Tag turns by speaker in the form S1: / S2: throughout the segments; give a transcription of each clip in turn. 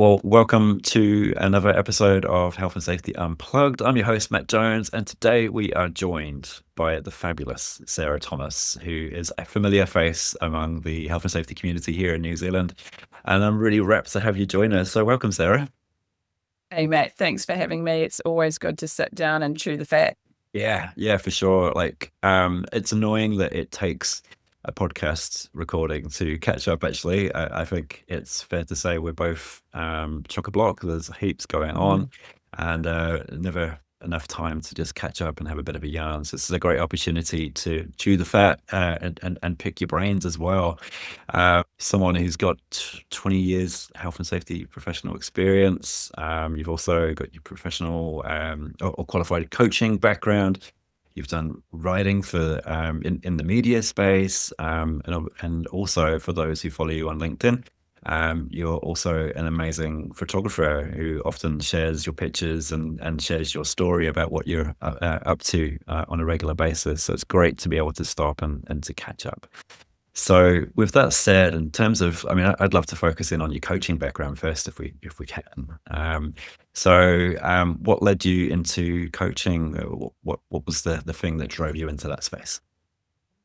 S1: Well, welcome to another episode of Health and Safety Unplugged. I'm your host, Matt Jones, and today we are joined by the fabulous Sarah Thomas, who is a familiar face among the health and safety community here in New Zealand. And I'm really rapt to have you join us. So, welcome, Sarah.
S2: Hey, Matt, thanks for having me. It's always good to sit down and chew the fat.
S1: Yeah, for sure. It's annoying that it takes a podcast recording to catch up. Actually, I think it's fair to say we're both chock a block. There's heaps going on,
S2: Mhm.
S1: and never enough time to just catch up and have a bit of a yarn. So this is a great opportunity to chew the fat and pick your brains as well. Someone who's got 20 years health and safety professional experience. You've also got your professional or qualified coaching background. You've done writing for in the media space, and also for those who follow you on LinkedIn. You're also an amazing photographer who often shares your pictures and shares your story about what you're up to on a regular basis. So it's great to be able to stop and to catch up. So with that said, in terms of, I mean, I'd love to focus in on your coaching background first, if we can. What led you into coaching? What was the thing that drove you into that space?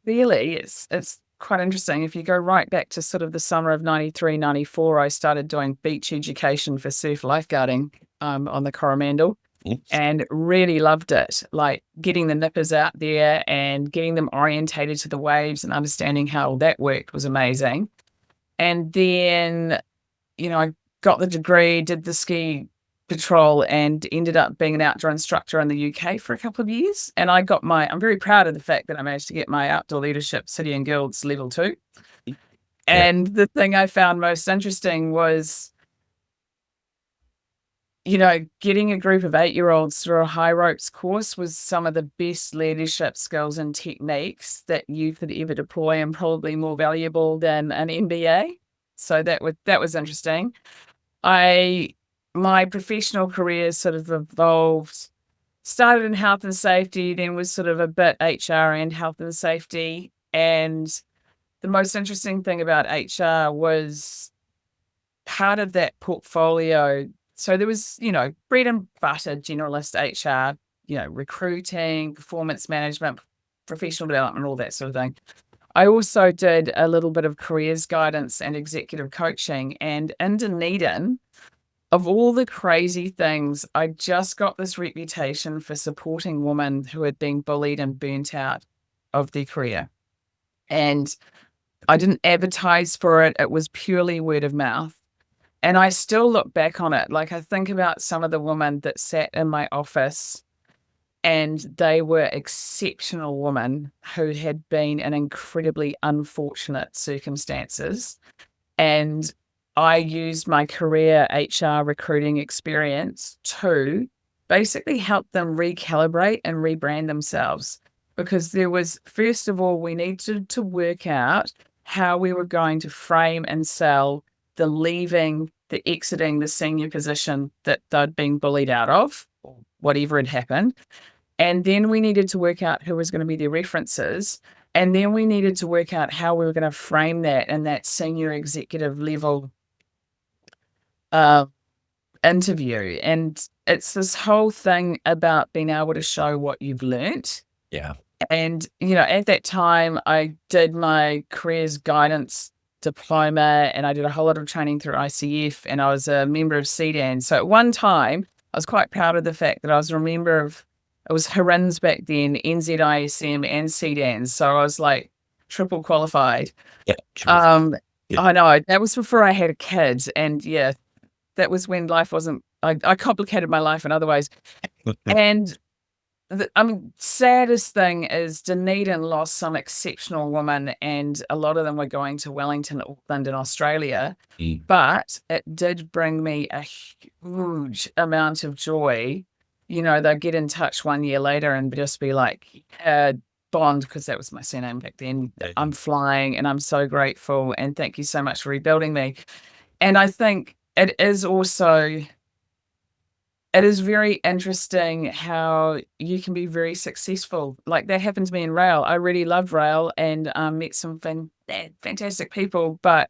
S2: Really, it's quite interesting. If you go right back to sort of the summer of 93, 94, I started doing beach education for surf lifeguarding on the Coromandel
S1: Yes.
S2: and really loved it. Like getting the nippers out there and getting them orientated to the waves and understanding how that worked was amazing. And then I got the degree, did the ski patrol, and ended up being an outdoor instructor in the UK for a couple of years. And I'm very proud of the fact that I managed to get my outdoor leadership city and guilds level 2.
S1: Yeah.
S2: And the thing I found most interesting was, getting a group of 8-year-olds through a high ropes course was some of the best leadership skills and techniques that you could ever deploy, and probably more valuable than an MBA. So that was interesting. I My professional career sort of evolved, started in health and safety, then was sort of a bit HR and health and safety. And the most interesting thing about HR was part of that portfolio. So there was, bread and butter generalist HR, recruiting, performance management, professional development, all that sort of thing. I also did a little bit of careers guidance and executive coaching. And in Dunedin, of all the crazy things, I just got this reputation for supporting women who had been bullied and burnt out of their career. And I didn't advertise for it. It was purely word of mouth. And I still look back on it. Like I think about some of the women that sat in my office, and they were exceptional women who had been in incredibly unfortunate circumstances. And I used my career HR recruiting experience to basically help them recalibrate and rebrand themselves. Because there was, first of all, we needed to work out how we were going to frame and sell the leaving, the exiting the senior position that they'd been bullied out of, or whatever had happened. And then we needed to work out who was going to be their references. And then we needed to work out how we were going to frame that in that senior executive level uh, interview. And it's this whole thing about being able to show what you've learnt.
S1: Yeah.
S2: And, at that time, I did my careers guidance diploma, and I did a whole lot of training through ICF, and I was a member of CDAN. So at one time, I was quite proud of the fact that I was a member of, it was HRINS back then, NZISM and CDAN. So I was like triple qualified.
S1: Yeah. True.
S2: Um,
S1: Yeah.
S2: I know that was before I had a kid. And yeah, that was when life wasn't, I complicated my life in other ways. And saddest thing is Dunedin lost some exceptional women, and a lot of them were going to Wellington, Auckland, and Australia.
S1: Mm.
S2: But it did bring me a huge amount of joy. They'd get in touch 1 year later and just be like, Bond, because that was my surname back then. I'm flying and I'm so grateful. And thank you so much for rebuilding me. And I think it is very interesting how you can be very successful. Like that happened to me in rail. I really love rail and met some fantastic people, but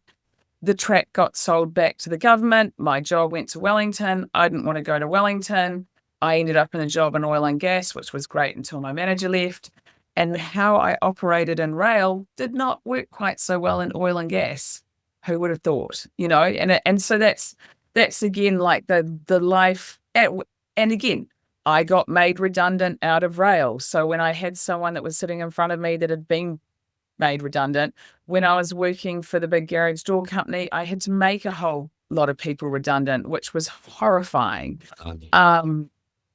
S2: the track got sold back to the government. My job went to Wellington. I didn't want to go to Wellington. I ended up in a job in oil and gas, which was great until my manager left. And how I operated in rail did not work quite so well in oil and gas. Who would have thought, you know? And so that's again like the life and again, I got made redundant out of rail. So when I had someone that was sitting in front of me that had been made redundant, when I was working for the big garage door company, I had to make a whole lot of people redundant, which was horrifying.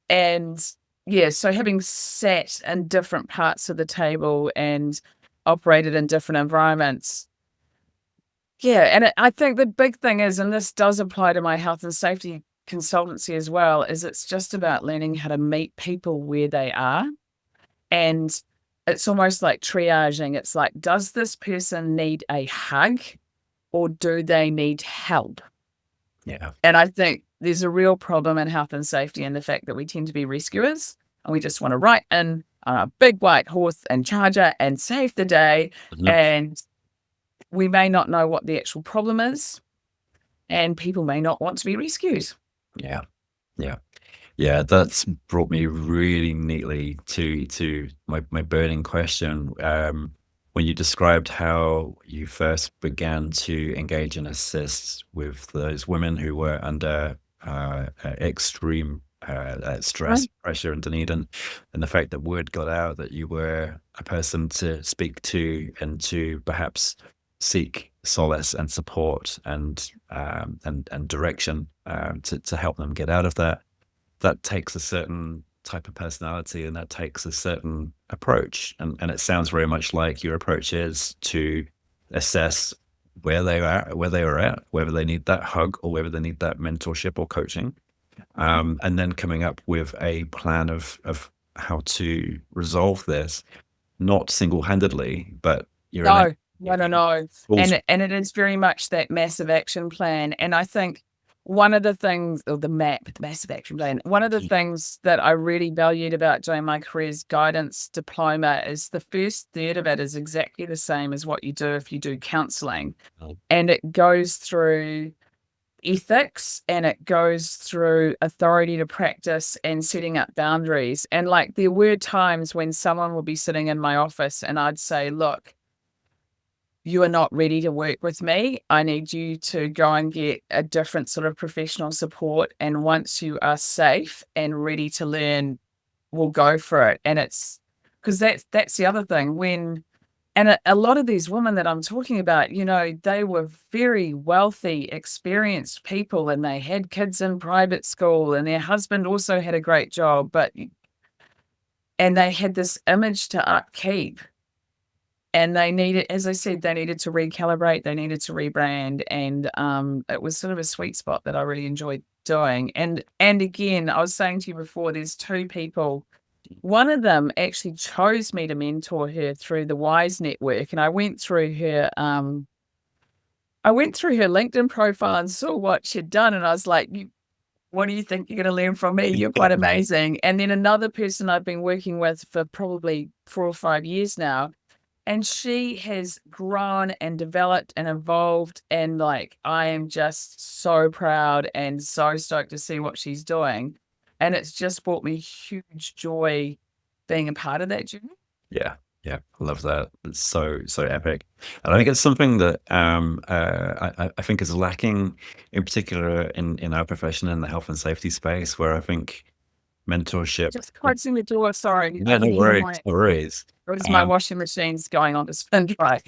S2: And yeah, so having sat in different parts of the table and operated in different environments. Yeah, and I think the big thing is, and this does apply to my health and safety consultancy as well, is it's just about learning how to meet people where they are. And it's almost like triaging. It's like, does this person need a hug or do they need help?
S1: Yeah.
S2: And I think there's a real problem in health and safety in the fact that we tend to be rescuers and we just want to ride in on a big white horse and charger and save the day.
S1: Mhm.
S2: And we may not know what the actual problem is, and people may not want to be rescued.
S1: Yeah. Yeah. Yeah, that's brought me really neatly to my burning question. When you described how you first began to engage and assist with those women who were under extreme stress,
S2: Right.
S1: pressure, and Dunedin, and the fact that word got out that you were a person to speak to and to perhaps seek solace and support and direction to help them get out of that. That takes a certain type of personality and that takes a certain approach. And it sounds very much like your approach is to assess where they are, where they are at, whether they need that hug or whether they need that mentorship or coaching. And then coming up with a plan of how to resolve this, not single-handedly, but you're in
S2: No. And it is very much that massive action plan. And I think one of the things, or the massive action plan, one of the things that I really valued about doing my careers guidance diploma is the first third of it is exactly the same as what you do if you do counseling. And it goes through ethics and it goes through authority to practice and setting up boundaries. And like there were times when someone would be sitting in my office and I'd say, look, you are not ready to work with me. I need you to go and get a different sort of professional support. And once you are safe and ready to learn, we'll go for it. And it's because that's the other thing and a lot of these women that I'm talking about, you know, they were very wealthy, experienced people and they had kids in private school and their husband also had a great job, and they had this image to upkeep. And they needed, as I said, they needed to recalibrate, they needed to rebrand, and it was sort of a sweet spot that I really enjoyed doing. And again, I was saying to you before, there's two people. One of them actually chose me to mentor her through the WISE network, and I went through her LinkedIn profile and saw what she'd done, and I was like, what do you think you're going to learn from me? You're quite amazing. And then another person I've been working with for probably 4 or 5 years now. And she has grown and developed and evolved. And like, I am just so proud and so stoked to see what she's doing. And it's just brought me huge joy being a part of that journey.
S1: Yeah, yeah, I love that. It's so epic, and I think it's something that I think is lacking, in particular in our profession in the health and safety space, where I think mentorship.
S2: Just closing the door, sorry.
S1: Yeah, no worries, no worries.
S2: It was my washing machine's going on to spin dry.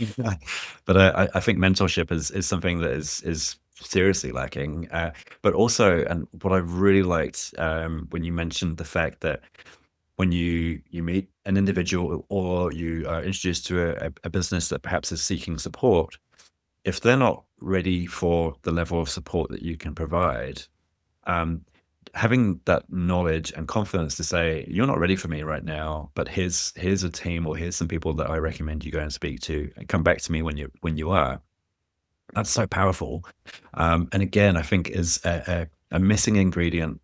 S1: But I think mentorship is something that is seriously lacking. But also, and what I really liked when you mentioned the fact that when you meet an individual or you are introduced to a business that perhaps is seeking support, if they're not ready for the level of support that you can provide, having that knowledge and confidence to say, you're not ready for me right now, but here's a team or here's some people that I recommend you go and speak to and come back to me when you are. That's so powerful. And again, I think is a missing ingredient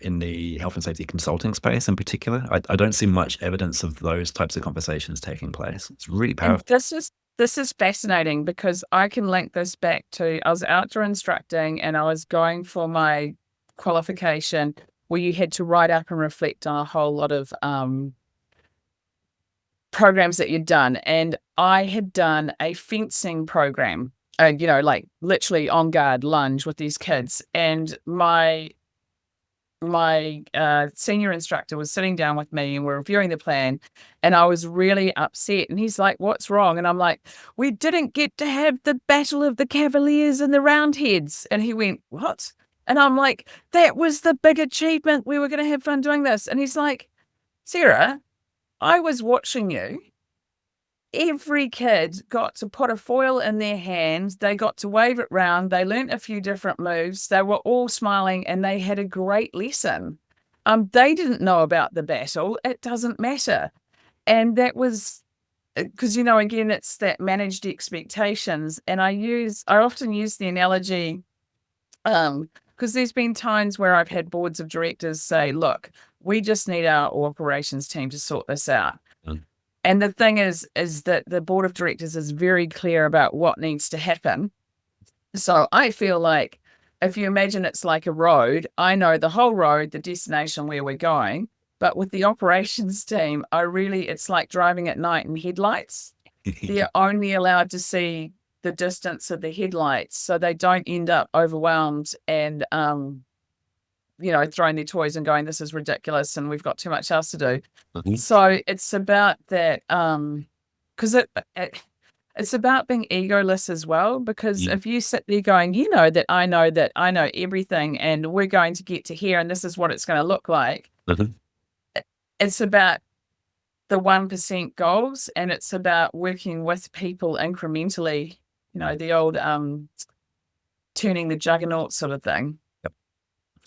S1: in the health and safety consulting space in particular. I don't see much evidence of those types of conversations taking place. It's really
S2: And
S1: powerful.
S2: This is fascinating because I can link this back to I was outdoor instructing and I was going for my qualification where you had to write up and reflect on a whole lot of programs that you'd done. And I had done a fencing program, like literally on guard lunge with these kids. And my senior instructor was sitting down with me and we're reviewing the plan, and I was really upset, and he's like, what's wrong? And I'm like, we didn't get to have the battle of the Cavaliers and the Roundheads. And he went, what? And I'm like, that was the big achievement, we were going to have fun doing this. And he's like, Sarah, I was watching you. Every kid got to put a foil in their hands. They got to wave it round. They learnt a few different moves. They were all smiling and they had a great lesson. They didn't know about the battle. It doesn't matter. And that was because, again, it's that managed expectations. And I often use the analogy because there's been times where I've had boards of directors say, look, we just need our operations team to sort this out. And the thing is that the board of directors is very clear about what needs to happen. So I feel like if you imagine it's like a road, I know the whole road, the destination where we're going. But with the operations team, it's like driving at night in headlights. They're only allowed to see the distance of the headlights so they don't end up overwhelmed and, throwing their toys and going, this is ridiculous and we've got too much else to do.
S1: Mhm.
S2: So it's about that, because it's about being egoless as well, because if you sit there going, that I know everything and we're going to get to here and this is what it's going to look like.
S1: Mhm.
S2: It's about the 1% goals, and it's about working with people incrementally, the old turning the juggernaut sort of thing.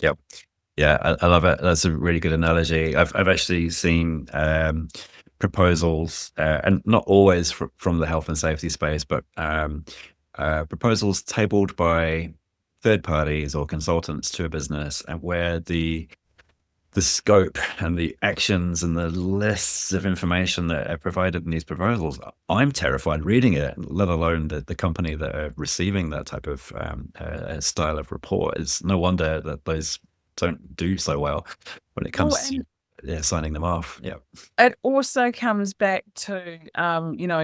S1: Yep. Yeah, I love it. That's a really good analogy. I've actually seen proposals, and not always from the health and safety space, but proposals tabled by third parties or consultants to a business, and where the scope and the actions and the lists of information that are provided in these proposals, I'm terrified reading it, let alone the company that are receiving that type of style of report. It's no wonder that those don't do so well when it comes to signing them off. Yeah.
S2: It also comes back to,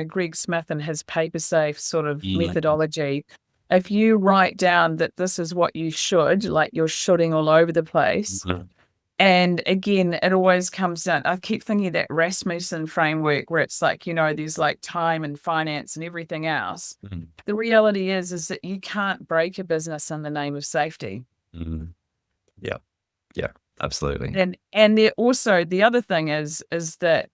S2: Greg Smith and his paper safe sort of methodology. If you write down that this is what you should, like you're shoulding all over the place.
S1: Mhm.
S2: And again, it always comes down, I keep thinking of that Rasmussen framework where it's like, there's like time and finance and everything else.
S1: Mhm.
S2: The reality is that you can't break a business in the name of safety.
S1: Mhm. Yeah. Yeah, absolutely.
S2: And there also, the other thing is that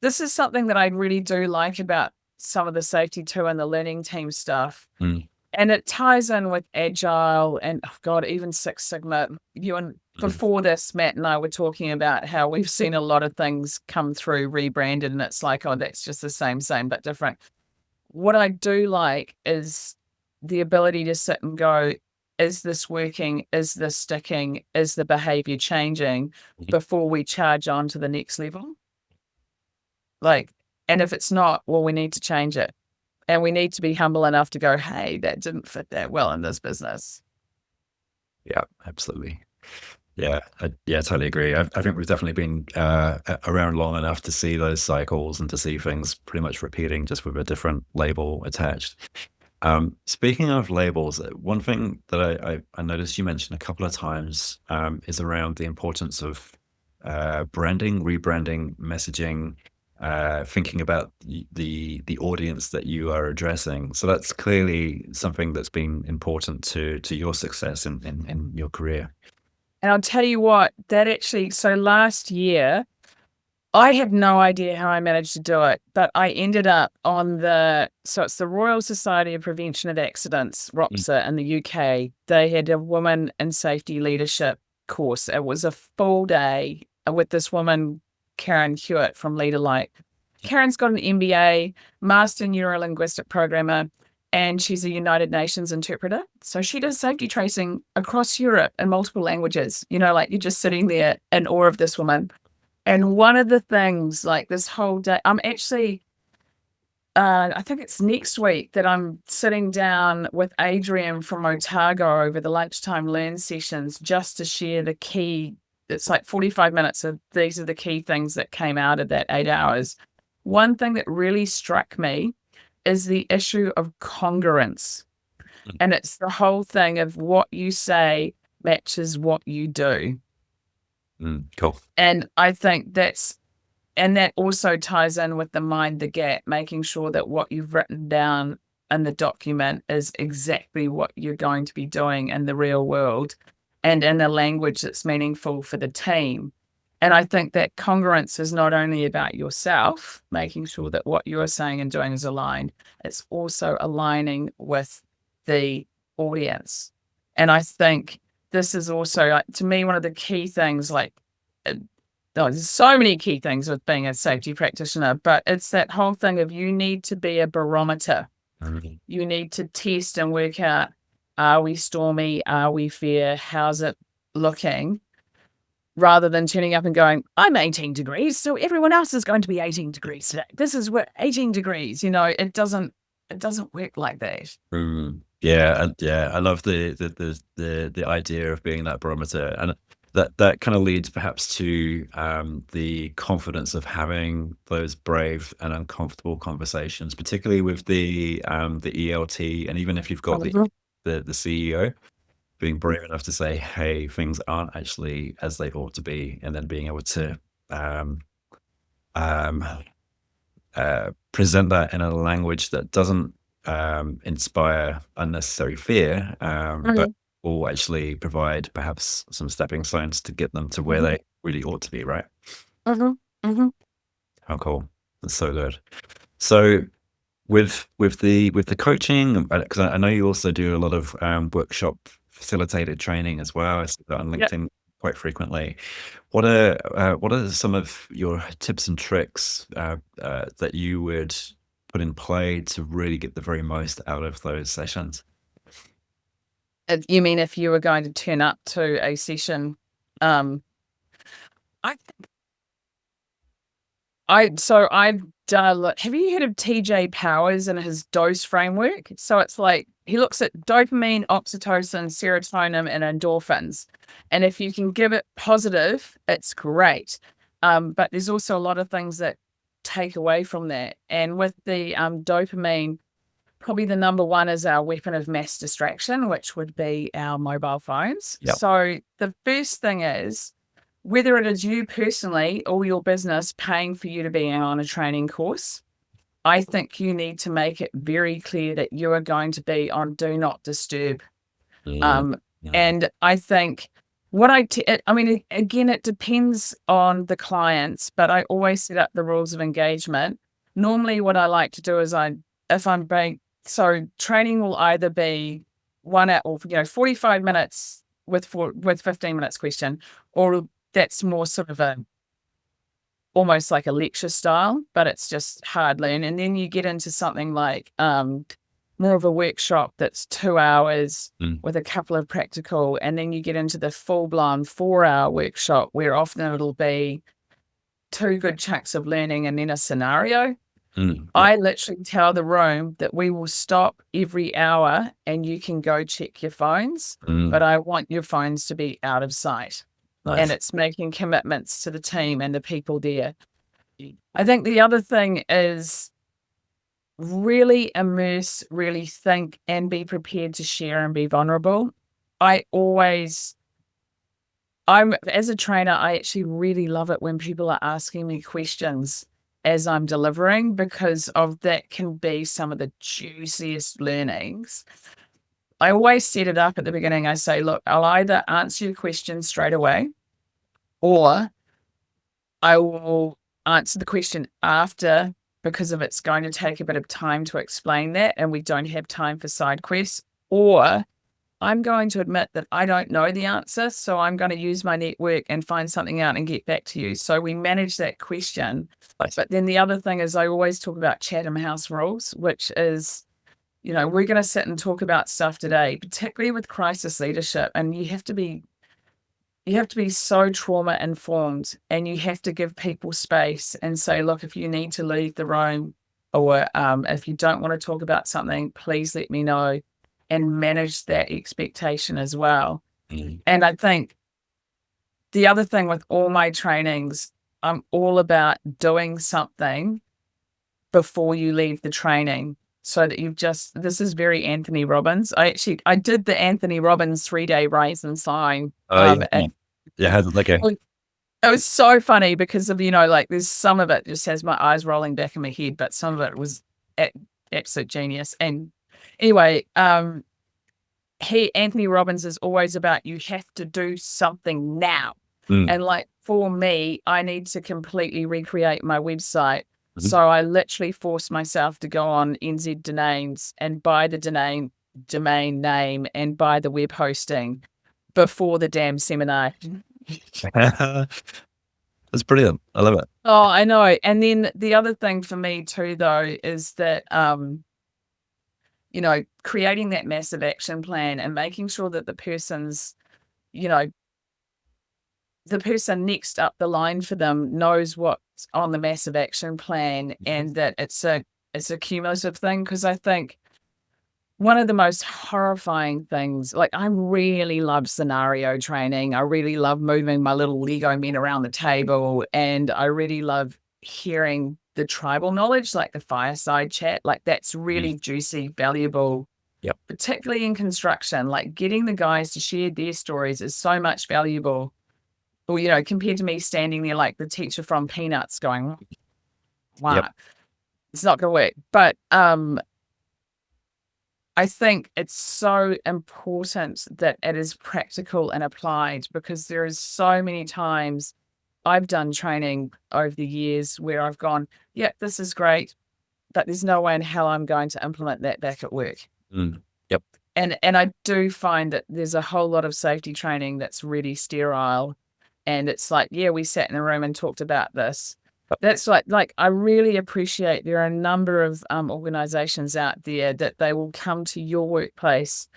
S2: this is something that I really do like about some of the safety too and the learning team stuff.
S1: Mm.
S2: And it ties in with Agile and, oh God, even Six Sigma. Before this, Matt and I were talking about how we've seen a lot of things come through rebranded, and it's like, oh, that's just the same, but different. What I do like is the ability to sit and go, is this working? Is this sticking? Is the behavior changing before we charge on to the next level? And if it's not, well, we need to change it. And we need to be humble enough to go, hey, that didn't fit that well in this business.
S1: Yeah, absolutely. Yeah, I totally agree. I think we've definitely been around long enough to see those cycles and to see things pretty much repeating just with a different label attached. Speaking of labels, one thing that I noticed you mentioned a couple of times is around the importance of branding, rebranding, messaging, thinking about the audience that you are addressing. So that's clearly something that's been important to your success in your career.
S2: And I'll tell you what, so last year, I have no idea how I managed to do it, but I ended up so it's the Royal Society of Prevention of Accidents, ROPSA, in the UK. They had a woman in safety leadership course. It was a full day with this woman, Karen Hewitt from Leaderlight. Karen's got an MBA, Master Neuro-Linguistic Programmer, and she's a United Nations interpreter. So she does safety tracing across Europe in multiple languages. You're just sitting there in awe of this woman. And one of the things, like this whole day, I think it's next week that I'm sitting down with Adrian from Otago over the lunchtime learn sessions just to share the key. It's like 45 minutes of these are the key things that came out of that 8 hours. One thing that really struck me is the issue of congruence.
S1: Mm,
S2: And it's the whole thing of what you say matches what you do.
S1: cool.
S2: And I think that also ties in with the mind the gap, making sure that what you've written down in the document is exactly what you're going to be doing in the real world and in a language that's meaningful for the team. And I think that congruence is not only about yourself, making sure that what you're saying and doing is aligned, it's also aligning with the audience. And I think this is also, like, to me, one of the key things, like, uh, there's so many key things with being a safety practitioner, but it's that whole thing of you need to be a barometer.
S1: Mm,
S2: You need to test and work out, are we stormy? Are we fair? How's it looking? Rather than turning up and going, I'm 18 degrees, so everyone else is going to be 18 degrees today. This is what 18 degrees, it doesn't work like that.
S1: yeah, and yeah, I love the idea of being that barometer, and that kind of leads perhaps to the confidence of having those brave and uncomfortable conversations, particularly with the ELT, and even if you've got
S2: Mhm.
S1: the CEO, being brave enough to say, "Hey, things aren't actually as they ought to be," and then being able to um, um, present that in a language that doesn't inspire unnecessary fear, but
S2: Mhm.
S1: will actually provide perhaps some stepping stones to get them to where
S2: Mhm.
S1: they really ought to be, right?
S2: Mhm. Mhm.
S1: How cool. That's so good. So with the coaching, because I know you also do a lot of workshop facilitated training as well. I see that on
S2: Yep.
S1: LinkedIn quite frequently. What are some of your tips and tricks that you would put in play to really get the very most out of those sessions?
S2: You mean if you were going to turn up to a session? Um, I I've done a lot. Have you heard of TJ Powers and his dose framework? So it's like he looks at dopamine, oxytocin, serotonin, and endorphins. And if you can give it positive, it's great. But there's also a lot of things that take away from that. And with the dopamine, probably the number one is our weapon of mass distraction, which would be our mobile phones.
S1: Yep.
S2: So the first thing is, whether it is you personally or your business paying for you to be on a training course, I think you need to make it very clear that you are going to be on do not disturb.
S1: Mm,
S2: Um,
S1: mm,
S2: and I think I mean, again, it depends on the clients, but I always set up the rules of engagement. Normally, what I like to do is if I'm being, so training will either be 1 hour or, 45 minutes with 15 minutes question, or that's more sort of almost like a lecture style, but it's just hard learn. And then you get into something like more of a workshop that's 2 hours
S1: mm,
S2: with a couple of practical, and then you get into the full blown 4 hour workshop where often it'll be two good chunks of learning and then a scenario.
S1: yep.
S2: I literally tell the room that we will stop every hour and you can go check your phones, but
S1: Mm,
S2: I want your phones to be out of sight. And
S1: nice.
S2: it's making commitments to the team and the people there. I think the other thing is really immerse, really think, and be prepared to share and be vulnerable. I always, as a trainer, I actually really love it when people are asking me questions as I'm delivering because of that can be some of the juiciest learnings. I always set it up at the beginning. I say, look, I'll either answer your question straight away or I will answer the question after because if it's going to take a bit of time to explain that and we don't have time for side quests, or I'm going to admit that I don't know the answer. So I'm going to use my network and find something out and get back to you. So we manage that question.
S1: Nice.
S2: But then the other thing is, I always talk about Chatham House rules, which is, we're going to sit and talk about stuff today, particularly with crisis leadership. And you have to be so trauma informed and you have to give people space and say, look, if you need to leave the room, or if you don't want to talk about something, please let me know, and manage that expectation as well.
S1: Mm.
S2: And I think the other thing with all my trainings, I'm all about doing something before you leave the training, so that this is very Anthony Robbins. I did the Anthony Robbins 3-day rise and sign.
S1: Oh, yeah.
S2: And
S1: Yeah, how did that go?
S2: it was so funny because of, like, there's some of it just has my eyes rolling back in my head, but some of it was absolute genius. And anyway, Anthony Robbins is always about, you have to do something now.
S1: Mm.
S2: And like for me, I need to completely recreate my website.
S1: Mhm.
S2: So I literally forced myself to go on NZ Domains and buy the domain name and buy the web hosting before the damn seminar.
S1: That's brilliant. I love it.
S2: Oh, I know. And then the other thing for me too, though, is that, creating that massive action plan and making sure that the person next up the line for them knows what's on the massive action plan, and that it's a cumulative thing. Because I think one of the most horrifying things, like, I really love scenario training. I really love moving my little Lego men around the table, and I really love hearing the tribal knowledge, like the fireside chat. Like, that's really juicy, valuable.
S1: Yep.
S2: Particularly in construction, like getting the guys to share their stories is so much valuable. Or, compared to me standing there like the teacher from Peanuts going, wow,
S1: Yep.
S2: it's not going to work. But I think it's so important that it is practical and applied, because there is so many times I've done training over the years where I've gone, yeah, this is great, but there's no way in hell I'm going to implement that back at work.
S1: Mm. Yep.
S2: And I do find that there's a whole lot of safety training that's really sterile. And it's like, yeah, we sat in a room and talked about this. That's like I really appreciate there are a number of organizations out there that they will come to your workplace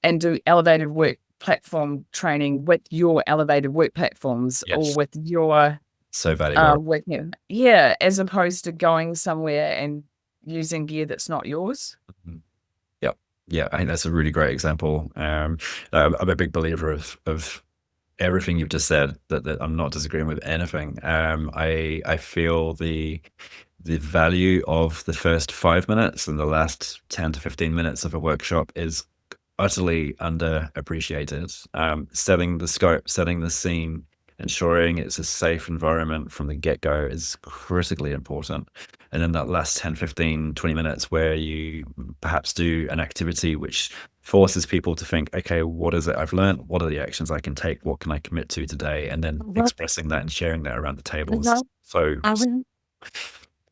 S2: and do elevated work platform training with your elevated work platforms,
S1: Yes.
S2: or with your
S1: So valuable.
S2: work. Yeah, as opposed to going somewhere and using gear that's not yours.
S1: Mhm. Yep. Yeah, I think that's a really great example. I'm a big believer of everything you've just said. That I'm not disagreeing with anything. I feel the value of the first 5 minutes and the last 10 to 15 minutes of a workshop is utterly underappreciated. Setting the scope, setting the scene, ensuring it's a safe environment from the get-go is critically important. And then that last 10, 15, 20 minutes where you perhaps do an activity which forces people to think, okay, what is it I've learned? What are the actions I can take? What can I commit to today? And then expressing that and sharing that around the table is so.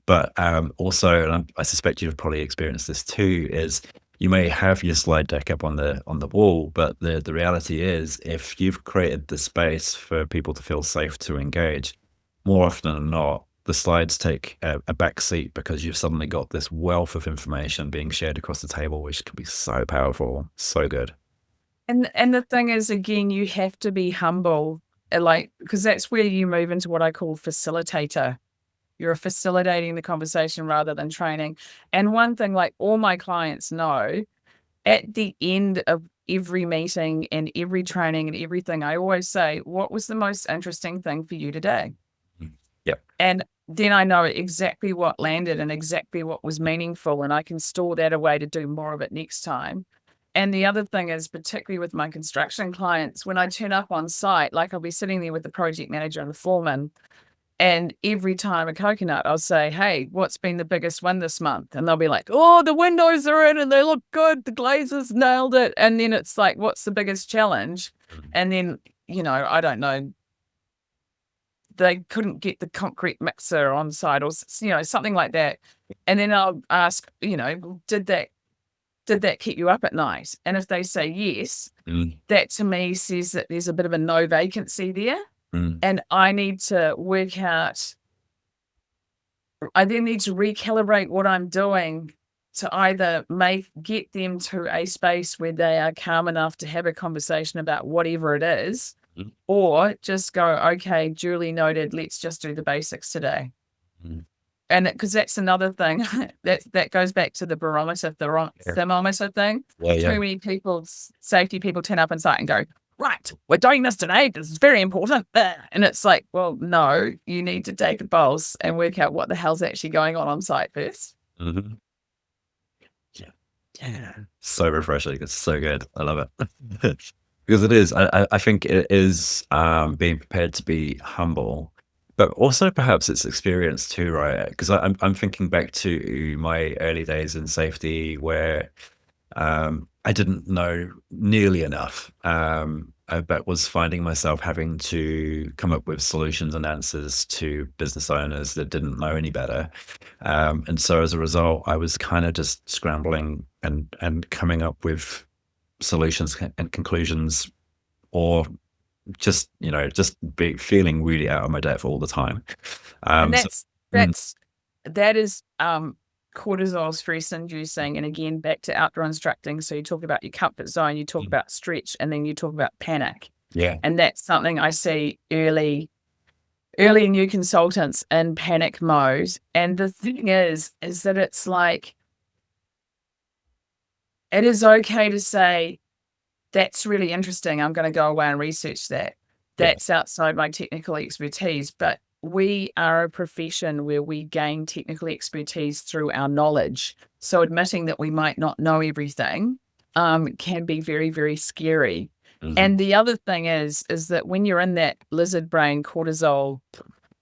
S1: But also, and I suspect you've probably experienced this too, is you may have your slide deck up on the wall, but the reality is, if you've created the space for people to feel safe to engage, more often than not, the slides take a back seat, because you've suddenly got this wealth of information being shared across the table, which can be so powerful, so good.
S2: And the thing is, again, you have to be humble, because that's where you move into what I call facilitator. You're facilitating the conversation rather than training. And one thing, like, all my clients know, at the end of every meeting and every training and everything, I always say, what was the most interesting thing for you today?
S1: Yep.
S2: And then I know exactly what landed and exactly what was meaningful, and I can store that away to do more of it next time. And the other thing is, particularly with my construction clients, when I turn up on site, like, I'll be sitting there with the project manager and the foreman, and every time a coconut, I'll say, hey, what's been the biggest win this month? And they'll be like, oh, the windows are in and they look good. The glazers nailed it. And then it's like, what's the biggest challenge? And then, I don't know, they couldn't get the concrete mixer on site, or, something like that. And then I'll ask, did that keep you up at night? And if they say yes, that to me says that there's a bit of a no vacancy there. And I need to work out, I then need to recalibrate what I'm doing to either get them to a space where they are calm enough to have a conversation about whatever it is, or just go, okay, duly noted, let's just do the basics today. And because that's another thing that goes back to the barometer,
S1: Yeah.
S2: thermometer thing.
S1: Yeah,
S2: Too
S1: yeah.
S2: many safety people turn up on site and go, right, we're doing this today. This is very important. And it's like, well, no, you need to take a pulse and work out what the hell's actually going on site first.
S1: Mhm. Yeah. Yeah. So refreshing. It's so good. I love it. Because it is. I think it is being prepared to be humble, but also perhaps it's experience too, right? Because I'm thinking back to my early days in safety where I didn't know nearly enough, but was finding myself having to come up with solutions and answers to business owners that didn't know any better. And so as a result, I was kind of just scrambling and coming up with solutions and conclusions, or just just be feeling really out of my depth all the time.
S2: And
S1: So
S2: that's
S1: mm,
S2: that's that is cortisol stress inducing. And again, back to outdoor instructing. So you talk about your comfort zone, you talk
S1: mm,
S2: about stretch, and then you talk about panic.
S1: yeah,
S2: And that's something I see early new consultants in panic mode. And the thing is that it's like, it is okay to say, that's really interesting. I'm going to go away and research that.
S1: yeah,
S2: That's outside my technical expertise. But we are a profession where we gain technical expertise through our knowledge. So admitting that we might not know everything can be very, very scary.
S1: hmm,
S2: And the other thing is that when you're in that lizard brain cortisol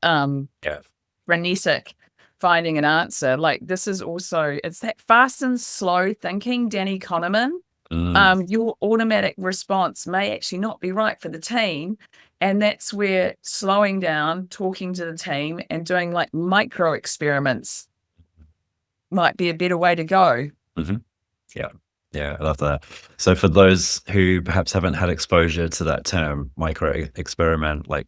S2: um,
S1: yeah,
S2: frenetic finding an answer, like this is also, it's that fast and slow thinking, Danny Kahneman.
S1: mm,
S2: Your automatic response may actually not be right for the team. And that's where slowing down, talking to the team, and doing like micro experiments might be a better way to go.
S1: hmm, yeah, yeah. I love that. So for those who perhaps haven't had exposure to that term, experiment, like,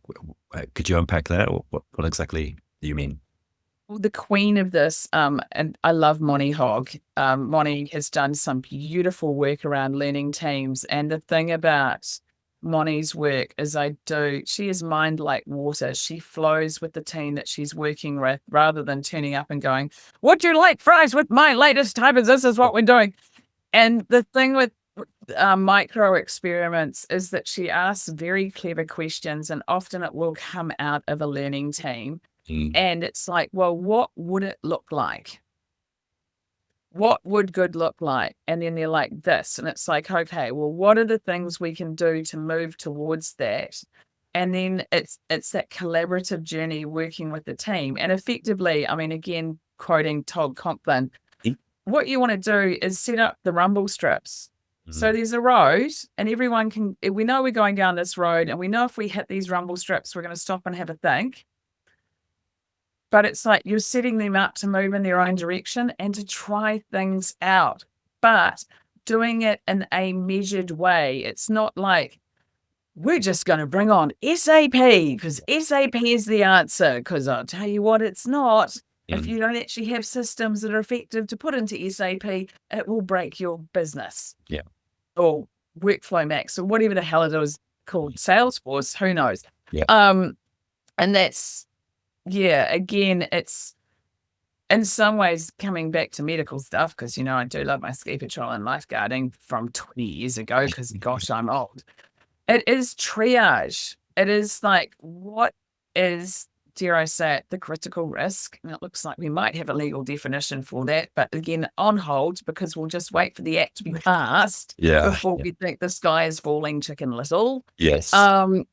S1: could you unpack that? What exactly do you mean?
S2: Well, the queen of this, and I love Moni Hogg. Moni has done some beautiful work around learning teams. And the thing about Moni's work is she is mind like water. She flows with the team that she's working with rather than turning up and going, would you like fries with my latest type? This is what we're doing. And the thing with micro experiments is that she asks very clever questions, and often it will come out of a learning team.
S1: Mm,
S2: And it's like, well, what would it look like? What would good look like? And then they're like this. And it's like, okay, well, what are the things we can do to move towards that? And then it's that collaborative journey working with the team. And effectively, I mean, again, quoting Todd Conklin,
S1: mm,
S2: what you want to do is set up the rumble strips. So
S1: mm,
S2: there's a road, and everyone we know we're going down this road, and we know if we hit these rumble strips, we're going to stop and have a think. But it's like you're setting them up to move in their own direction and to try things out, but doing it in a measured way. It's not like, we're just going to bring on SAP because SAP is the answer. Because I'll tell you what, it's not. If
S1: mm,
S2: you don't actually have systems that are effective to put into SAP, it will break your business,
S1: yeah,
S2: or Workflow Max, or whatever the hell it is called, Salesforce, who knows?
S1: yeah,
S2: Um, and that's, yeah, again, it's in some ways coming back to medical stuff, because, I do love my ski patrol and lifeguarding from 20 years ago, because gosh, I'm old. It is triage. It is like, what is, dare I say it, the critical risk? And it looks like we might have a legal definition for that, but again, on hold, because we'll just wait for the act to be passed
S1: yeah,
S2: before
S1: yeah.
S2: we think the sky is falling Chicken Little.
S1: Yes.
S2: Um,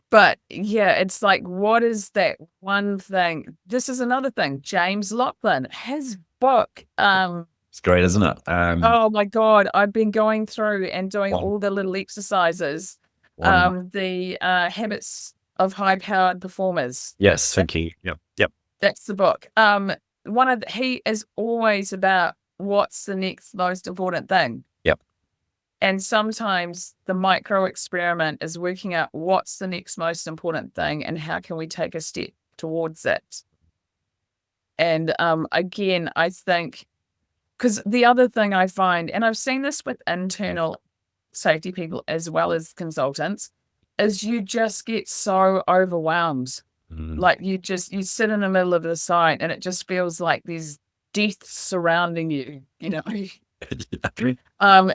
S2: but yeah, it's like, what is that one thing? This is another thing. James Lachlan, his book,
S1: It's great, isn't it?
S2: oh my God, I've been going through and doing
S1: One,
S2: all the little exercises.
S1: one.
S2: The Habits of High Powered Performers.
S1: Yes,
S2: That,
S1: thank you. Yep, yep,
S2: that's the book. He is always about what's the next most important thing.
S1: yep.
S2: And sometimes the micro experiment is working out what's the next most important thing and how can we take a step towards it. And again, I think, because the other thing I find, and I've seen this with internal safety people as well as consultants, is you just get so overwhelmed.
S1: Mm.
S2: Like you sit in the middle of the site and it just feels like there's death surrounding you, you know. And
S1: I've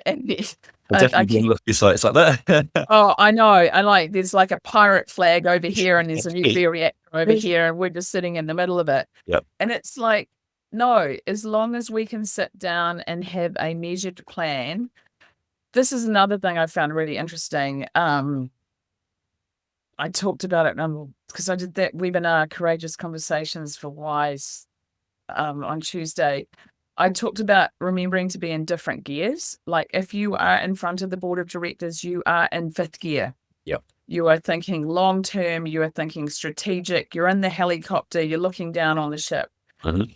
S2: I
S1: definitely been
S2: keep,
S1: on a few sites like that.
S2: oh, I know. And like there's like a pirate flag over here and there's a nuclear reactor over here, and we're just sitting in the middle of it.
S1: Yep.
S2: And it's like, no, as long as we can sit down and have a measured plan. This is another thing I found really interesting. I talked about it because I did that webinar, Courageous Conversations for Wise, on Tuesday. I talked about remembering to be in different gears. Like if you are in front of the board of directors, you are in fifth gear.
S1: Yep.
S2: You are thinking long term, you are thinking strategic, you're in the helicopter, you're looking down on the ship.
S1: Mhm.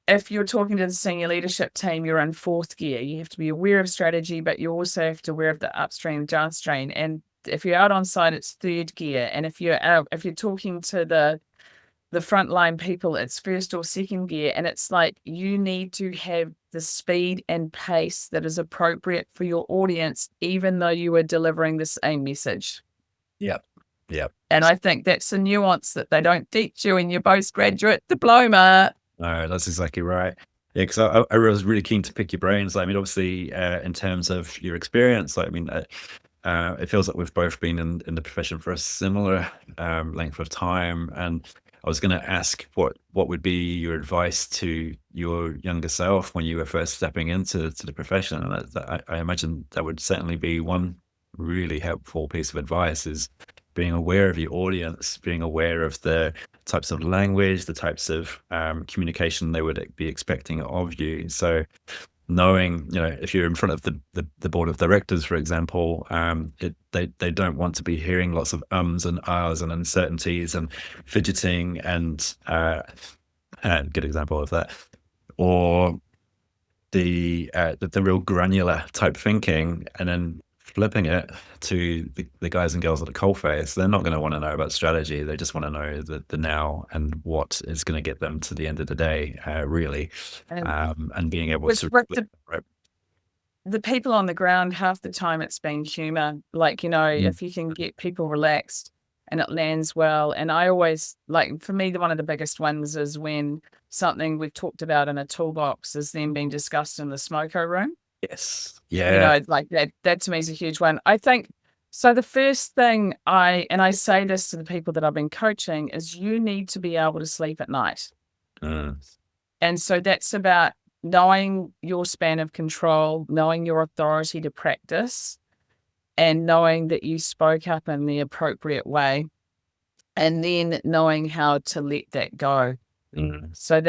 S2: If you're talking to the senior leadership team, you're in fourth gear. You have to be aware of strategy, but you also have to be aware of the upstream, downstream. And if you're out on site, it's third gear. And if you're talking to the frontline people, it's first or second gear. And it's like you need to have the speed and pace that is appropriate for your audience, even though you are delivering the same message.
S1: Yep. Yep.
S2: And I think that's a nuance that they don't teach you in your postgraduate diploma.
S1: No, that's exactly right. Yeah, because I was really keen to pick your brains. I mean, obviously, in terms of your experience, like, I mean, it feels like we've both been in the profession for a similar length of time. And I was going to ask what would be your advice to your younger self when you were first stepping into the profession. And I imagine that would certainly be one really helpful piece of advice is being aware of your audience, being aware of the types of language, the types of communication they would be expecting of you. So knowing, if you're in front of the board of directors, for example, they don't want to be hearing lots of ums and ahs and uncertainties and fidgeting and a good example of that, or the real granular type thinking, and then flipping it to the guys and girls at the coalface. They're not going to want to know about strategy. They just want to know the now and what is going to get them to the end of the day, really,
S2: And
S1: and being able
S2: with
S1: to. Right.
S2: the people on the ground, half the time it's been humor. Like, if you can get people relaxed and it lands well. And I always, like, for me, one of the biggest ones is when something we've talked about in a toolbox is then being discussed in the smoko room.
S1: Yes. Yeah.
S2: Like that to me is a huge one. I think, so the first thing I say this to the people that I've been coaching is you need to be able to sleep at night. And so that's about knowing your span of control, knowing your authority to practice, and knowing that you spoke up in the appropriate way, and then knowing how to let that go. So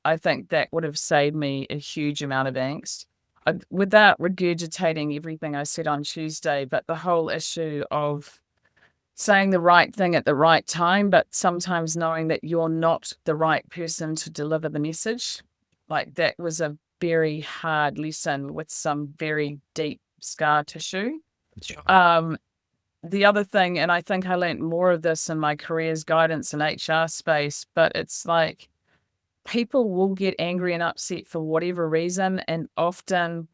S2: I think that would have saved me a huge amount of angst. Without regurgitating everything I said on Tuesday, but the whole issue of saying the right thing at the right time, but sometimes knowing that you're not the right person to deliver the message. Like that was a very hard lesson with some very deep scar tissue. The other thing, and I think I learned more of this in my careers guidance and HR space, but it's like people will get angry and upset for whatever reason, and often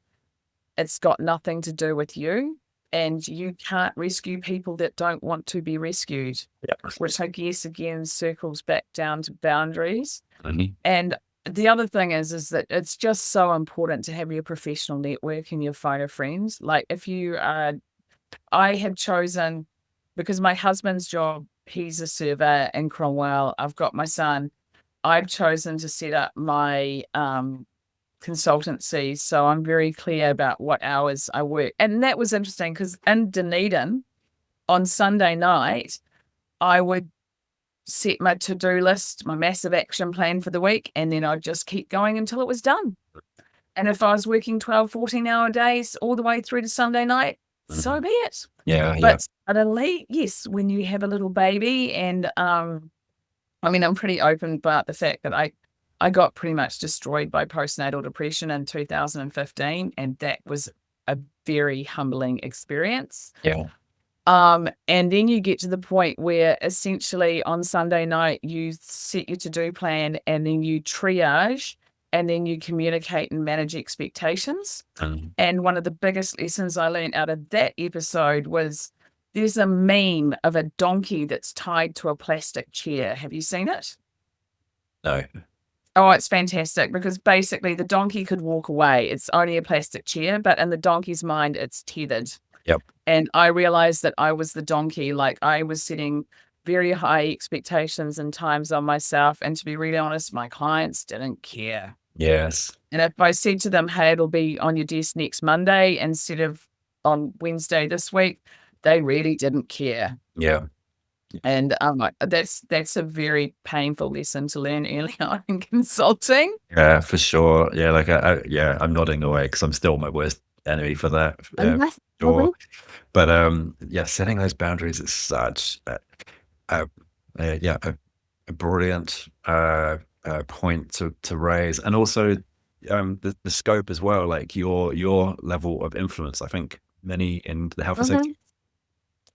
S2: it's got nothing to do with you, and you can't rescue people that don't want to be rescued.
S1: Yep.
S2: Which I guess again circles back down to boundaries.
S1: Mhm.
S2: And the other thing is that it's just so important to have your professional network and your phone of friends. Like if you are, I have chosen, because my husband's job, he's a surveyor in Cromwell. I've got my son. I've chosen to set up my consultancy. So I'm very clear about what hours I work. And that was interesting because in Dunedin on Sunday night, I would set my to-do list, my massive action plan for the week, and then I'd just keep going until it was done. And if I was working 12, 14-hour days all the way through to Sunday night, so be it.
S1: Yeah.
S2: But suddenly, yes, when you have a little baby, and I'm pretty open about the fact that I got pretty much destroyed by postnatal depression in 2015, and that was a very humbling experience.
S1: Yeah.
S2: And then you get to the point where essentially on Sunday night, you set your to-do plan and then you triage and then you communicate and manage expectations. And one of the biggest lessons I learned out of that episode was There's a meme of a donkey that's tied to a plastic chair. Have you seen it?
S1: No.
S2: Oh, it's fantastic because basically the donkey could walk away. It's only a plastic chair, but in the donkey's mind, it's tethered.
S1: Yep.
S2: And I realized that I was the donkey. Like I was setting very high expectations and times on myself. And to be really honest, my clients didn't care.
S1: Yes.
S2: And if I said to them, hey, it'll be on your desk next Monday instead of on Wednesday this week, they really didn't care.
S1: Yeah.
S2: And I'm like, that's a very painful lesson to learn early on in consulting.
S1: Yeah, for sure. Yeah, like yeah, I'm nodding away because I'm still my worst enemy for that.
S2: And that's
S1: Sure.
S2: probably
S1: But yeah, setting those boundaries is such a, yeah, a brilliant point to raise, and also the scope as well, like your level of influence. I think many in the health and safety,
S2: Mhm.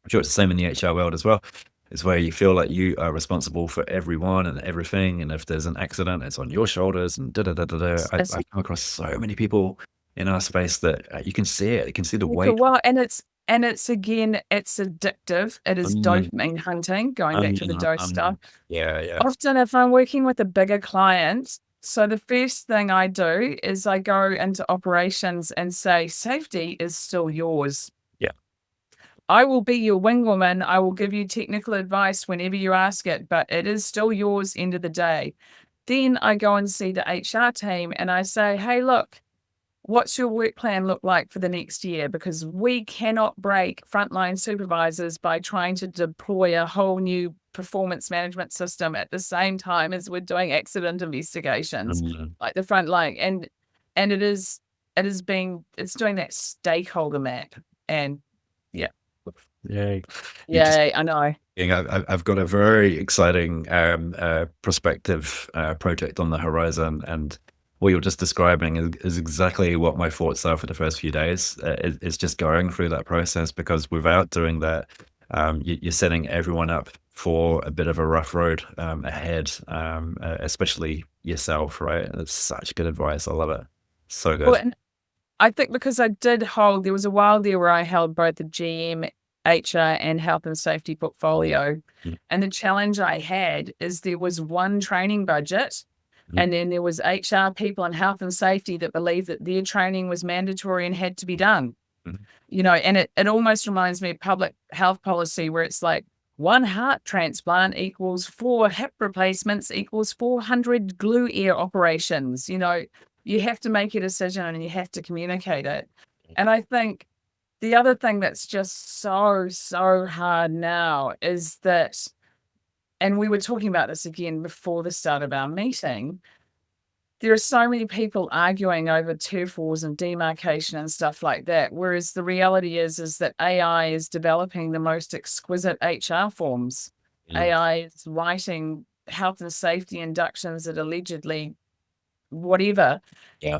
S1: I'm sure it's the same in the HR world as well, is where you feel like you are responsible for everyone and everything, and if there's an accident, it's on your shoulders, and da da da da da. I come across so many people in our space that you can see it, you can see the weight.
S2: Well, and it's again, it's addictive. It is
S1: Mm,
S2: dopamine hunting, going back to the dose stuff.
S1: yeah, yeah.
S2: Often if I'm working with a bigger client, so the first thing I do is I go into operations and say, safety is still yours.
S1: Yeah.
S2: I will be your wingwoman. I will give you technical advice whenever you ask it, but it is still yours end of the day. Then I go and see the HR team and I say, hey, look, what's your work plan look like for the next year? Because we cannot break frontline supervisors by trying to deploy a whole new performance management system at the same time as we're doing accident investigations,
S1: Mm,
S2: like the front line. And it's doing that stakeholder map. And yeah,
S1: yeah. You just
S2: yay, I know.
S1: I've got a very exciting prospective project on the horizon, and what you're just describing is exactly what my thoughts are for the first few days. It's just going through that process, because without doing that, you're setting everyone up for a bit of a rough road ahead, especially yourself, right? That's such good advice. I love it. So
S2: Well,
S1: good.
S2: and I think because there was a while there where I held both the GM, HR, and health and safety portfolio.
S1: Mm,
S2: And the challenge I had is there was one training budget,
S1: mm,
S2: and then there was HR people and health and safety that believed that their training was mandatory and had to be done.
S1: mm.
S2: And it almost reminds me of public health policy where it's like one heart transplant equals 4 hip replacements equals 400 glue ear operations. You have to make a decision and you have to communicate it. And I think the other thing that's just so, so hard now is that, and we were talking about this again before the start of our meeting, there are so many people arguing over turf wars and demarcation and stuff like that. Whereas the reality is that AI is developing the most exquisite HR forms.
S1: Mm.
S2: AI is writing health and safety inductions that allegedly whatever.
S1: Yeah.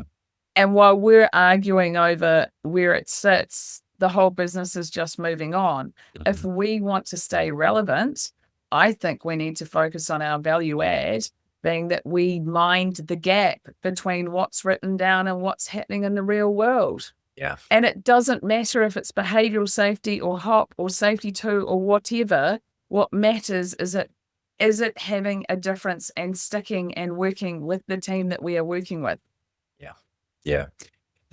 S2: And while we're arguing over where it sits, the whole business is just moving on. If
S1: Mhm.
S2: we want to stay relevant, I think we need to focus on our value add, being that we mind the gap between what's written down and what's happening in the real world.
S1: Yeah.
S2: And it doesn't matter if it's behavioral safety or HOP or safety 2 or whatever. What matters is it having a difference and sticking and working with the team that we are working with.
S1: Yeah. Yeah.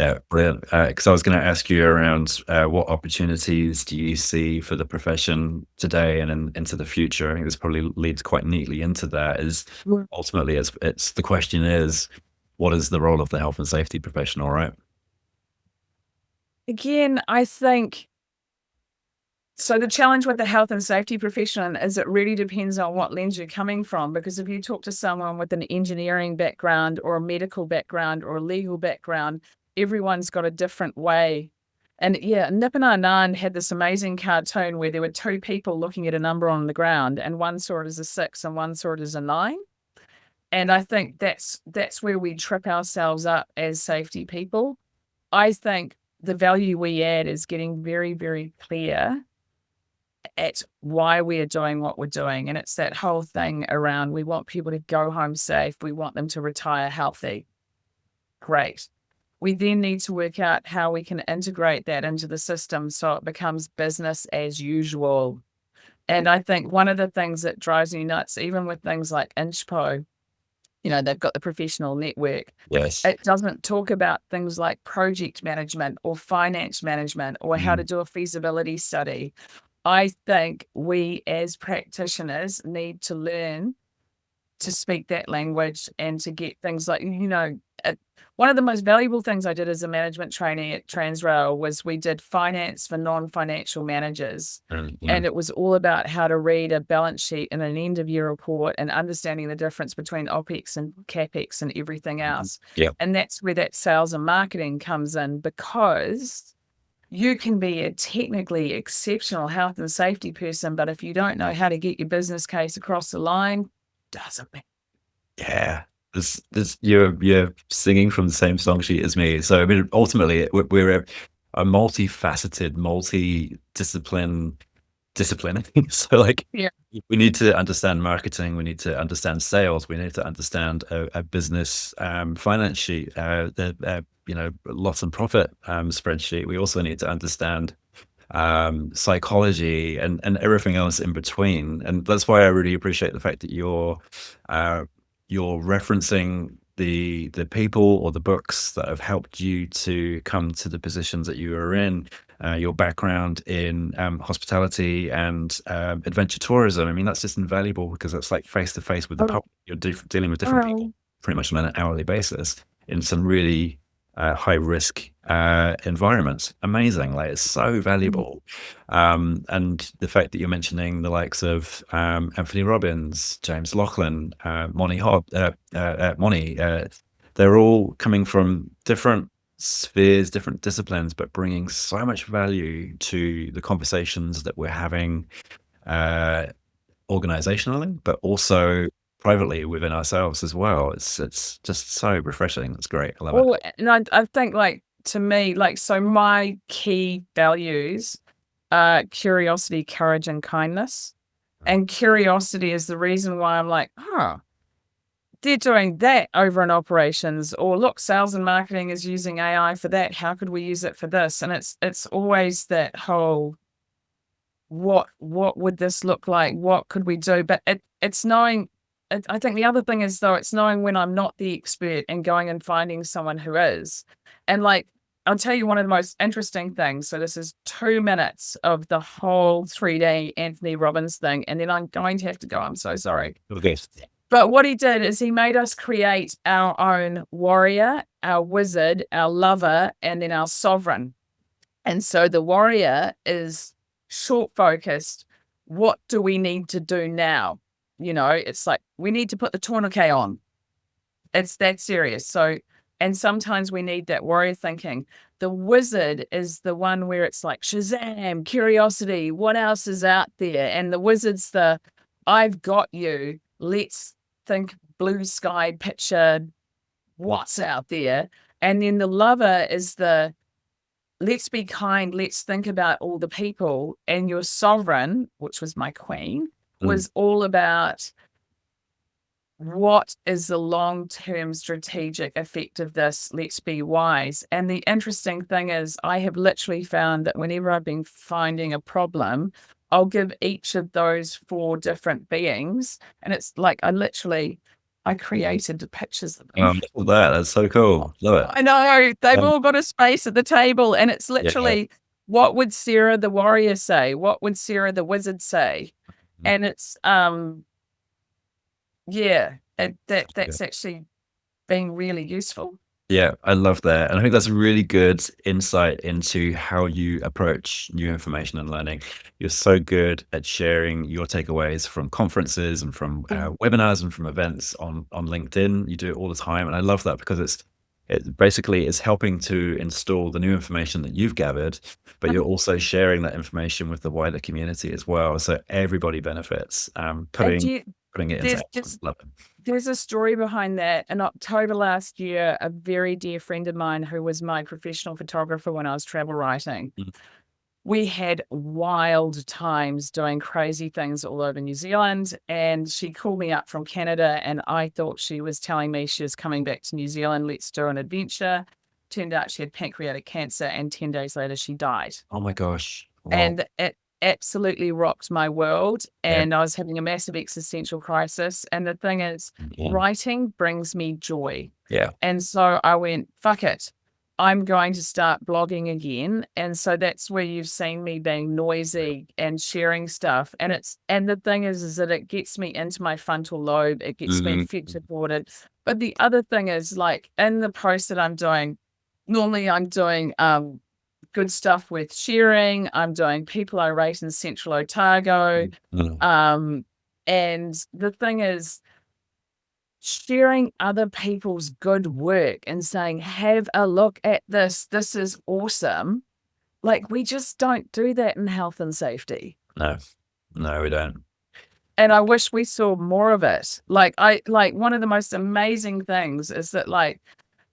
S1: Yeah, brilliant. Because I was going to ask you around what opportunities do you see for the profession today and into the future? I think this probably leads quite neatly into that. Is
S2: Mm.
S1: ultimately, it's the question is, what is the role of the health and safety professional, right?
S2: Again, I think so. The challenge with the health and safety profession is it really depends on what lens you're coming from. Because if you talk to someone with an engineering background or a medical background or a legal background, everyone's got a different way. And yeah, Nip and Anand had this amazing cartoon where there were two people looking at a number on the ground, and one saw it as a 6 and one saw it as a 9. And I think that's where we trip ourselves up as safety people. I think the value we add is getting very, very clear at why we're doing what we're doing. And it's that whole thing around we want people to go home safe. We want them to retire healthy. Great. we then need to work out how we can integrate that into the system so it becomes business as usual. And I think one of the things that drives me nuts, even with things like Inchpo, they've got the professional network.
S1: Yes.
S2: It doesn't talk about things like project management or finance management or how to do a feasibility study. I think we as practitioners need to learn to speak that language and to get things like, one of the most valuable things I did as a management trainee at Transrail was we did finance for non-financial managers. And it was all about how to read a balance sheet and an end of year report and understanding the difference between OPEX and CAPEX and everything else.
S1: Yeah.
S2: And that's where that sales and marketing comes in, because you can be a technically exceptional health and safety person, but if you don't know how to get your business case across the line, doesn't matter.
S1: Yeah. You're singing from the same song sheet as me. So I mean, ultimately, we're a multifaceted, multi-discipline discipline. So like,
S2: Yeah.
S1: we need to understand marketing, we need to understand sales, we need to understand a business finance sheet, the loss and profit spreadsheet. We also need to understand psychology and everything else in between. And that's why I really appreciate the fact that you're referencing the people or the books that have helped you to come to the positions that you are in, your background in hospitality and adventure tourism. I mean, that's just invaluable, because it's like face to face with the public. You're dealing with different people pretty much on an hourly basis in some really high risk environments. Amazing. Like, it's so valuable. And the fact that you're mentioning the likes of Anthony Robbins, James Laughlin, Moni, they're all coming from different spheres, different disciplines, but bringing so much value to the conversations that we're having organizationally, but also privately within ourselves as well. It's just so refreshing. It's great. I love it.
S2: Well, and I think, like, to me, like, so my key values are curiosity, courage, and kindness. And curiosity is the reason why I'm like, they're doing that over in operations, or look, sales and marketing is using AI for that. How could we use it for this? And it's always that whole, what would this look like? What could we do? But it's knowing. I think the other thing is, though, it's knowing when I'm not the expert and going and finding someone who is. And like, I'll tell you one of the most interesting things. So this is 2 minutes of the whole 3-day Anthony Robbins thing, and then I'm going to have to go. I'm so sorry.
S1: Okay.
S2: But what he did is he made us create our own warrior, our wizard, our lover, and then our sovereign. And so the warrior is short focused. What do we need to do now? It's like, we need to put the tourniquet on. It's that serious. So, and sometimes we need that warrior thinking. The wizard is the one where it's like, Shazam, curiosity, what else is out there? And the wizard's the, I've got you. Let's think blue sky picture, what's out there. And then the lover is the, let's be kind, let's think about all the people. And your sovereign, which was my queen, was all about, what is the long-term strategic effect of this? Let's be wise. And the interesting thing is, I have literally found that whenever I've been finding a problem, I'll give each of those 4 different beings. And it's like, I created the pictures of them.
S1: That's so cool. Love it.
S2: I know, they've all got a space at the table, and it's literally, what would Sarah the warrior say? What would Sarah the wizard say? And it's, that's actually been really useful.
S1: Yeah, I love that. And I think that's a really good insight into how you approach new information and learning. You're so good at sharing your takeaways from conferences and from webinars and from events on LinkedIn. You do it all the time. And I love that, because it basically is helping to install the new information that you've gathered, but you're also sharing that information with the wider community as well. So everybody benefits. Putting it into action. Love it.
S2: There's a story behind that. In October last year, a very dear friend of mine, who was my professional photographer when I was travel writing, we had wild times doing crazy things all over New Zealand. And she called me up from Canada, and I thought she was telling me she was coming back to New Zealand. Let's do an adventure. turned out she had pancreatic cancer, and 10 days later she died.
S1: Oh my gosh. Wow.
S2: And it absolutely rocked my world.
S1: Yeah.
S2: And I was having a massive existential crisis. And the thing is,
S1: Yeah.
S2: writing brings me joy.
S1: Yeah.
S2: And so I went, fuck it. I'm going to start blogging again. And so that's where you've seen me being noisy and sharing stuff. And the thing is that it gets me into my frontal lobe. It gets me effect supported. But the other thing is, like, in the post that I'm doing, normally I'm doing good stuff with sharing. I'm doing people I rate in Central Otago. And the thing is, sharing other people's good work and saying, have a look at this. This is awesome. Like, we just don't do that in health and safety.
S1: No, we don't.
S2: And I wish we saw more of it. Like one of the most amazing things is that, like,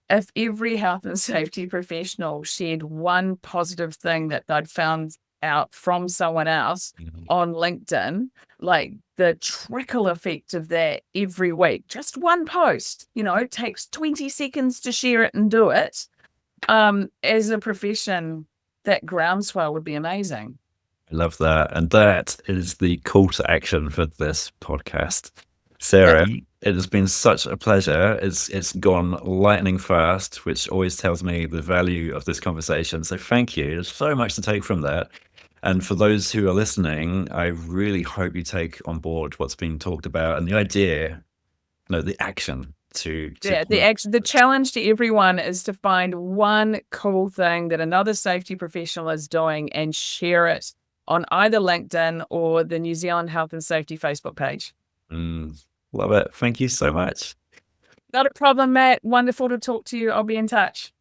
S2: if every health and safety professional shared one positive thing that they'd found out from someone else on LinkedIn, like the trickle effect of that every week, just one post, it takes 20 seconds to share it and do it. As a profession, that groundswell would be amazing.
S1: I love that. And that is the call to action for this podcast. Sarah, it has been such a pleasure. It's gone lightning fast, which always tells me the value of this conversation. So thank you. There's so much to take from that. And for those who are listening, I really hope you take on board what's been talked about and the idea, the action
S2: the challenge to everyone is to find one cool thing that another safety professional is doing and share it on either LinkedIn or the New Zealand Health and Safety Facebook page.
S1: Love it. Thank you so much.
S2: Not a problem, Matt. Wonderful to talk to you. I'll be in touch.